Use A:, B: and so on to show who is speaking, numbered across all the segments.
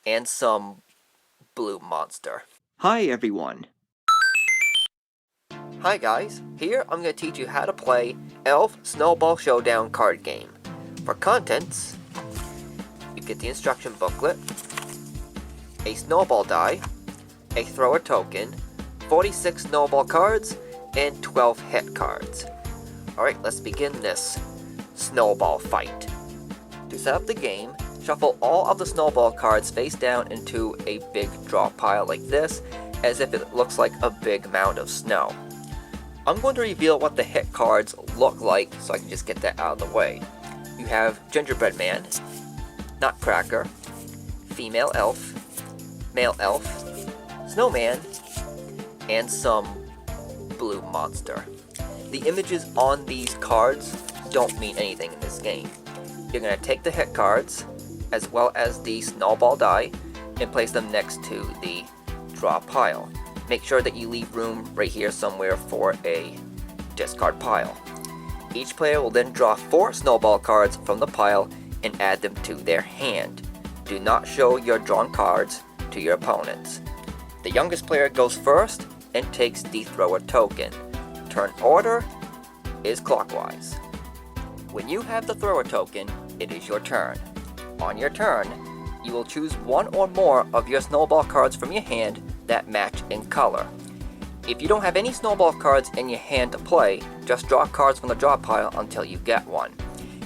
A: and some blue monster.
B: Hi everyone.
A: Hi guys, here I'm going to teach you how to play Elf Snowball Showdown card game. For contents, you get the instruction booklet, a snowball die, a thrower token, 46 snowball cards, and 12 hit cards. Alright, let's begin this snowball fight. To set up the game, shuffle all of the snowball cards face down into a big draw pile like this, as if it looks like a big mound of snow. I'm going to reveal what the hit cards look like so I can just get that out of the way. You have Gingerbread Man, Nutcracker, Female Elf, Male Elf, Snowman, and some blue monster. The images on these cards don't mean anything in this game. You're going to take the hit cards, as well as the snowball die, and place them next to the draw pile. Make sure that you leave room right here somewhere for a discard pile. Each player will then draw 4 snowball cards from the pile and add them to their hand. Do not show your drawn cards to your opponents. The youngest player goes first and takes the thrower token. Turn order is clockwise. When you have the thrower token, it is your turn. On your turn, you will choose one or more of your snowball cards from your hand that match in color. If you don't have any snowball cards in your hand to play, just draw cards from the draw pile until you get one.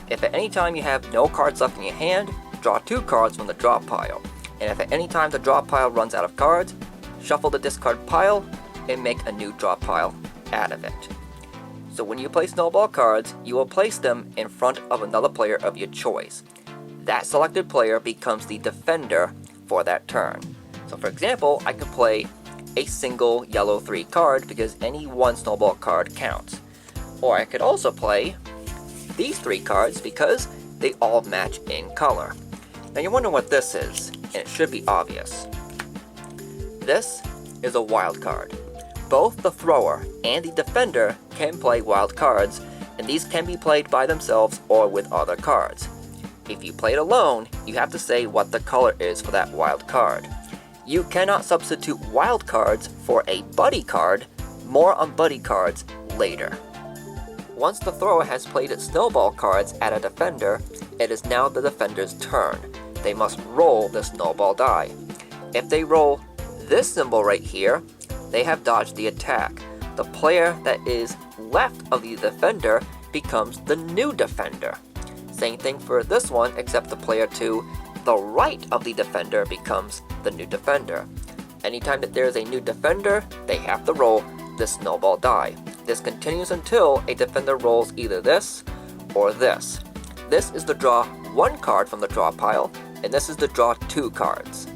A: If at any time you have no cards left in your hand, draw 2 cards from the draw pile. And if at any time the draw pile runs out of cards, shuffle the discard pile and make a new draw pile out of it. So when you play snowball cards, you will place them in front of another player of your choice. That selected player becomes the defender for that turn. So for example, I could play a single yellow 3 card because any one snowball card counts. Or I could also play these 3 cards because they all match in color. Now you wonder what this is, and it should be obvious. This is a wild card. Both the thrower and the defender can play wild cards, and these can be played by themselves or with other cards. If you play it alone, you have to say what the color is for that wild card. You cannot substitute wild cards for a buddy card. More on buddy cards later. Once the thrower has played its snowball cards at a defender, it is now the defender's turn. They must roll the snowball die. If they roll this symbol right here, they have dodged the attack. The player that is left of the defender becomes the new defender. Same thing for this one, except the player to the right of the defender becomes the new defender. Anytime that there is a new defender, they have to roll this snowball die. This continues until a defender rolls either this or this. This is the draw 1 card from the draw pile, and this is the draw 2 cards.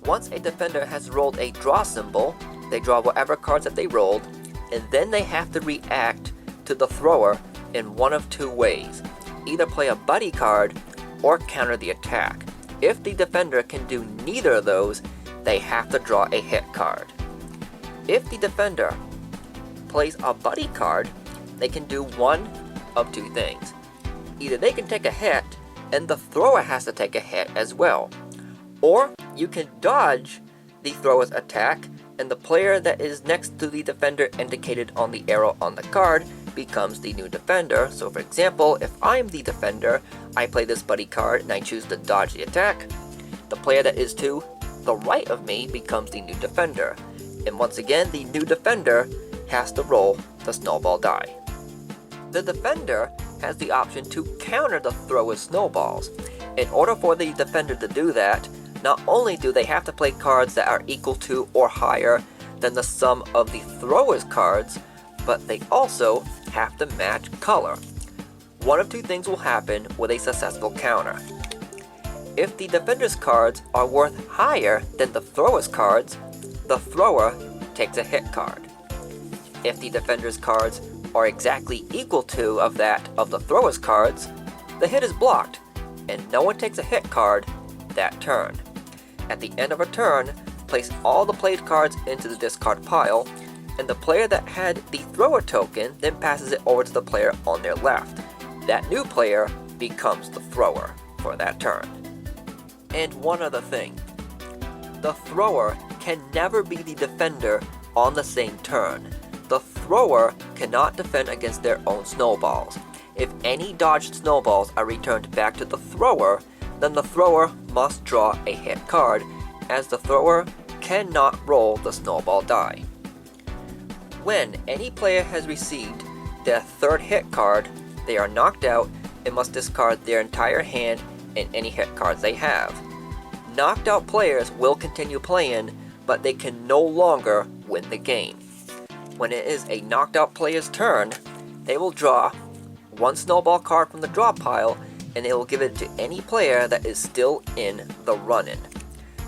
A: Once a defender has rolled a draw symbol, they draw whatever cards that they rolled, and then they have to react to the thrower in one of 2 ways. Either play a buddy card or counter the attack. If the defender can do neither of those, they have to draw a hit card. If the defender plays a buddy card, they can do one of 2 things. Either they can take a hit, and the thrower has to take a hit as well. Or you can dodge the thrower's attack, and the player that is next to the defender indicated on the arrow on the card becomes the new defender. So for example, if I'm the defender, I play this buddy card and I choose to dodge the attack. The player that is to the right of me becomes the new defender. And once again, the new defender has to roll the snowball die. The defender has the option to counter the thrower's snowballs. In order for the defender to do that, not only do they have to play cards that are equal to or higher than the sum of the thrower's cards, but they also have to match color. One of 2 things will happen with a successful counter. If the defender's cards are worth higher than the thrower's cards, the thrower takes a hit card. If the defender's cards are exactly equal to of that of the thrower's cards, the hit is blocked, and no one takes a hit card that turn. At the end of a turn, place all the played cards into the discard pile, and the player that had the thrower token then passes it over to the player on their left. That new player becomes the thrower for that turn. And one other thing, The thrower can never be the defender on the same turn. The thrower cannot defend against their own snowballs. If any dodged snowballs are returned back to the thrower, then the thrower must draw a hit card, as the thrower cannot roll the snowball die. When any player has received their third hit card, they are knocked out and must discard their entire hand and any hit cards they have. Knocked out players will continue playing, but they can no longer win the game. When it is a knocked out player's turn, they will draw one snowball card from the draw pile, and they will give it to any player that is still in the run-in.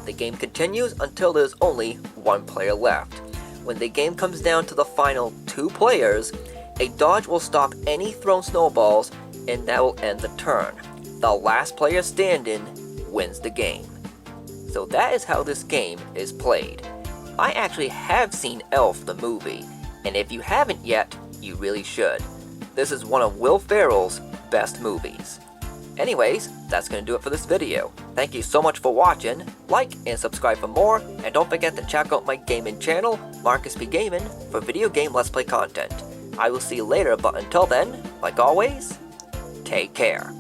A: The game continues until there's only one player left. When the game comes down to the final 2 players, a dodge will stop any thrown snowballs, and that will end the turn. The last player standing wins the game. So that is how this game is played. I actually have seen Elf the movie, and if you haven't yet, you really should. This is one of Will Ferrell's best movies. Anyways, that's going to do it for this video. Thank you so much for watching. Like and subscribe for more, and don't forget to check out my gaming channel, Markis P Gaming, for video game Let's Play content. I will see you later, but until then, like always, take care.